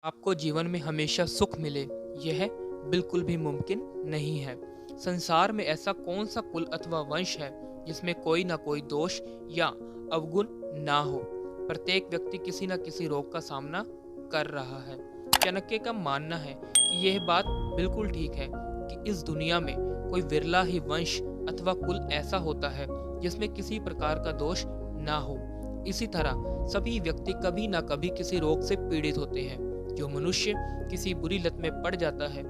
आपको जीवन में हमेशा सुख मिले, यह बिल्कुल भी मुमकिन नहीं है। संसार में ऐसा कौन सा कुल अथवा वंश है जिसमें कोई ना कोई दोष या अवगुण ना हो। प्रत्येक व्यक्ति किसी न किसी रोग का सामना कर रहा है। चाणक्य का मानना है कि यह बात बिल्कुल ठीक है कि इस दुनिया में कोई विरला ही वंश अथवा कुल ऐसा होता है जिसमें किसी प्रकार का दोष ना हो। इसी तरह सभी व्यक्ति कभी ना कभी किसी रोग से पीड़ित होते हैं। जो मनुष्य किसी बुरी लत में पड़ जाता है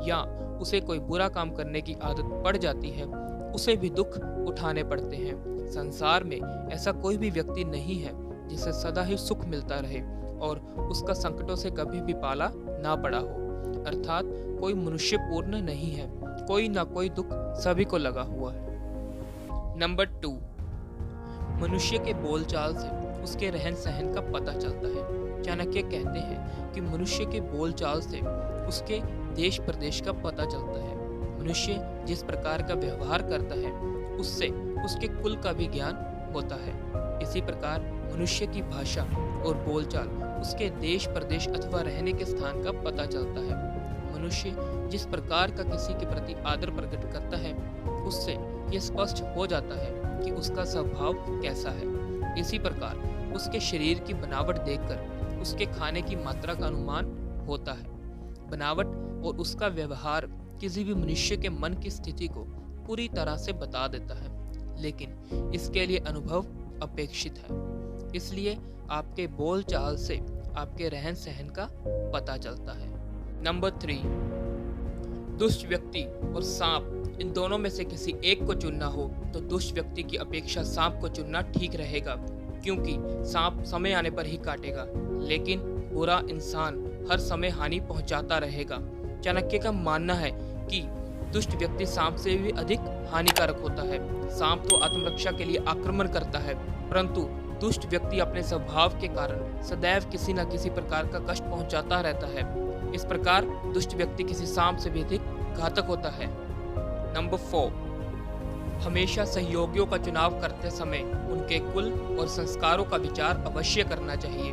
या उसे कोई बुरा काम करने की आदत पड़ जाती है, उसे भी दुख उठाने पड़ते हैं। संसार में ऐसा कोई भी व्यक्ति नहीं है जिसे सदा ही सुख मिलता रहे और उसका संकटों से कभी भी पाला ना पड़ा हो। अर्थात कोई मनुष्य पूर्ण नहीं है, कोई ना कोई दुख सभी को लगा हुआ है। नंबर 2, मनुष्य के बोलचाल से उसके रहन सहन का पता चलता है। चाणक्य कहते हैं कि मनुष्य के बोलचाल से उसके देश प्रदेश का पता चलता है। मनुष्य जिस प्रकार का व्यवहार करता है उससे उसके कुल का भी ज्ञान होता है। इसी प्रकार मनुष्य की भाषा और बोलचाल उसके देश प्रदेश अथवा रहने के स्थान का पता चलता है। मनुष्य जिस प्रकार का किसी के प्रति आदर प्रकट करता है उससे यह स्पष्ट हो जाता है कि उसका स्वभाव कैसा है। इसी प्रकार उसके शरीर की बनावट देखकर उसके खाने की मात्रा का अनुमान होता है। बनावट और उसका व्यवहार किसी भी मनुष्य के मन की स्थिति को पूरी तरह से बता देता है, लेकिन इसके लिए अनुभव अपेक्षित है। इसलिए आपके बोल चाल से आपके रहन सहन का पता चलता है। नंबर 3, दुष्ट व्यक्ति और सांप, इन दोनों में से किसी एक को चुनना हो तो दुष्ट व्यक्ति की अपेक्षा सांप को चुनना ठीक रहेगा, क्योंकि सांप समय आने पर ही काटेगा, लेकिन बुरा इंसान हर समय हानि पहुंचाता रहेगा। चाणक्य का मानना है कि दुष्ट व्यक्ति सांप से भी अधिक हानिकारक होता है। सांप तो आत्मरक्षा के लिए आक्रमण करता है, परंतु दुष्ट व्यक्ति अपने स्वभाव के कारण सदैव किसी न किसी प्रकार का कष्ट पहुंचाता रहता है। इस प्रकार दुष्ट व्यक्ति किसी सांप से भी अधिक घातक होता है। नंबर 4, हमेशा सहयोगियों का चुनाव करते समय उनके कुल और संस्कारों का विचार अवश्य करना चाहिए।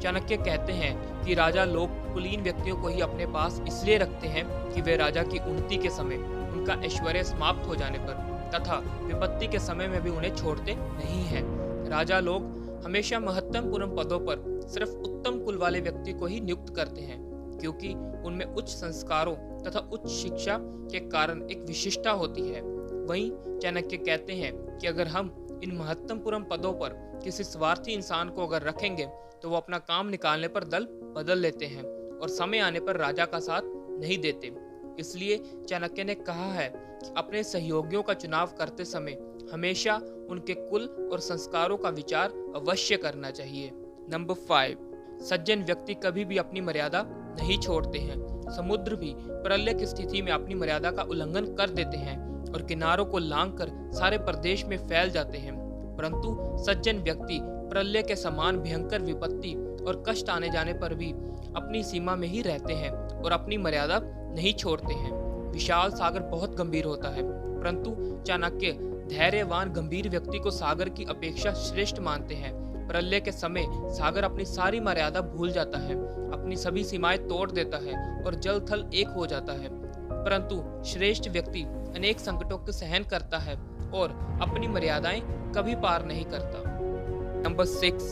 चाणक्य कहते हैं कि राजा लोग कुलीन व्यक्तियों को ही अपने पास इसलिए रखते हैं कि वे राजा की उन्नति के समय, उनका ऐश्वर्य समाप्त हो जाने पर तथा विपत्ति के समय में भी उन्हें छोड़ते नहीं हैं। राजा लोग हमेशा महत्वपूर्ण पदों पर सिर्फ उत्तम कुल वाले व्यक्ति को ही नियुक्त करते हैं, क्योंकि उनमें उच्च संस्कारों तथा उच्च शिक्षा के कारण एक विशिष्टता होती है। वहीं चाणक्य कहते हैं कि अगर हम इन महत्वपूर्ण पदों पर किसी स्वार्थी इंसान को अगर रखेंगे तो वो अपना काम निकालने पर दल बदल लेते हैं और समय आने पर राजा का साथ नहीं देते। इसलिए चाणक्य ने कहा है कि अपने सहयोगियों का चुनाव करते समय हमेशा उनके कुल और संस्कारों का विचार अवश्य करना चाहिए। नंबर 5, सज्जन व्यक्ति कभी भी अपनी मर्यादा नहीं छोड़ते हैं। समुद्र भी प्रलय की स्थिति में अपनी मर्यादा का उल्लंघन कर देते हैं और किनारों को लांघकर सारे प्रदेश में फैल जाते हैं, परंतु सज्जन व्यक्ति प्रलय के समान भयंकर विपत्ति और कष्ट आने जाने पर भी अपनी सीमा में ही रहते हैं और अपनी मर्यादा नहीं छोड़ते हैं। विशाल सागर बहुत गंभीर होता है, परंतु चाणक्य धैर्यवान गंभीर व्यक्ति को सागर की अपेक्षा श्रेष्ठ मानते हैं। प्रलय के समय सागर अपनी सारी मर्यादा भूल जाता है, अपनी सभी सीमाएं तोड़ देता है और जल थल एक हो जाता है, परंतु श्रेष्ठ व्यक्ति अनेक संकटों को सहन करता है और अपनी मर्यादाएं कभी पार नहीं करता। नंबर 6,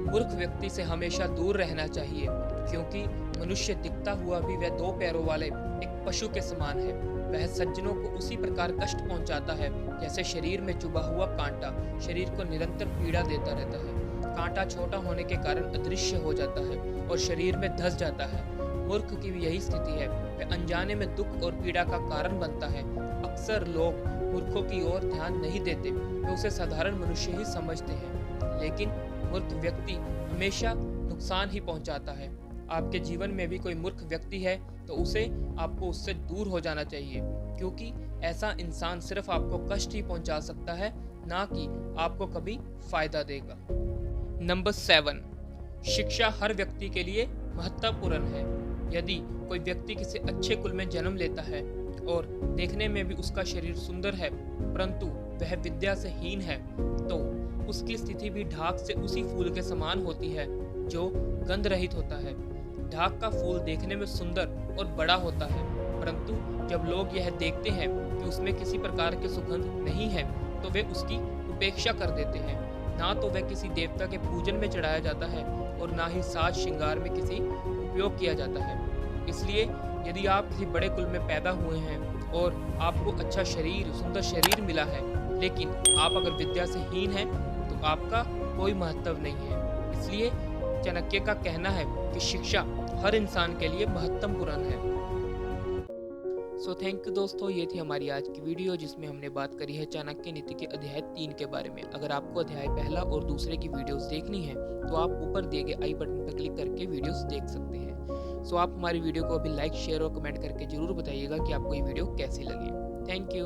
मूर्ख व्यक्ति से हमेशा दूर रहना चाहिए, क्योंकि मनुष्य दिखता हुआ भी वह 2 पैरों वाले एक पशु के समान है। वह सज्जनों को उसी प्रकार कष्ट पहुंचाता है जैसे शरीर में चुभा हुआ कांटा शरीर को निरंतर पीड़ा देता रहता है। कांटा छोटा होने के कारण अदृश्य हो जाता है और शरीर में धंस जाता है। मूर्ख की भी यही स्थिति है, वह अनजाने में दुख और पीड़ा का कारण बनता है। अक्सर लोग मूर्खों की ओर ध्यान नहीं देते, वे उसे साधारण मनुष्य ही समझते हैं, लेकिन मूर्ख व्यक्ति हमेशा नुकसान ही पहुंचाता है। आपके जीवन में भी कोई मूर्ख व्यक्ति है तो आपको उससे दूर हो जाना चाहिए, क्योंकि ऐसा इंसान सिर्फ आपको कष्ट ही पहुंचा सकता है, ना कि आपको कभी फायदा देगा। नंबर 7, शिक्षा हर व्यक्ति के लिए महत्वपूर्ण है। यदि कोई व्यक्ति किसी अच्छे कुल में जन्म लेता है और देखने में भी उसका शरीर सुंदर है, परंतु वह विद्या से हीन है, तो उसकी स्थिति भी ढाक से उसी फूल के समान होती है जो गंध रहित होता है। ढाक का फूल देखने में सुंदर और बड़ा होता है, परंतु जब लोग यह देखते हैं कि उसमें किसी प्रकार की सुगंध नहीं है तो वे उसकी उपेक्षा कर देते हैं। ना तो वह किसी देवता के पूजन में चढ़ाया जाता है और ना ही साज श्रृंगार में किसी उपयोग किया जाता है। इसलिए यदि आप किसी बड़े कुल में पैदा हुए हैं और आपको अच्छा शरीर, सुंदर शरीर मिला है, लेकिन आप अगर विद्या से हीन हैं तो आपका कोई महत्व नहीं है। इसलिए चाणक्य का कहना है कि शिक्षा हर इंसान के लिए महत्वपूर्ण है। सो थैंक यू दोस्तों, ये थी हमारी आज की वीडियो जिसमें हमने बात करी है चाणक्य नीति के अध्याय 3 के बारे में। अगर आपको अध्याय पहला और दूसरे की वीडियोस देखनी है तो आप ऊपर दिए गए आई बटन पर क्लिक करके वीडियोस देख सकते हैं। सो आप हमारी वीडियो को अभी लाइक, शेयर और कमेंट करके जरूर बताइएगा कि आपको ये वीडियो कैसी लगी। Thank you.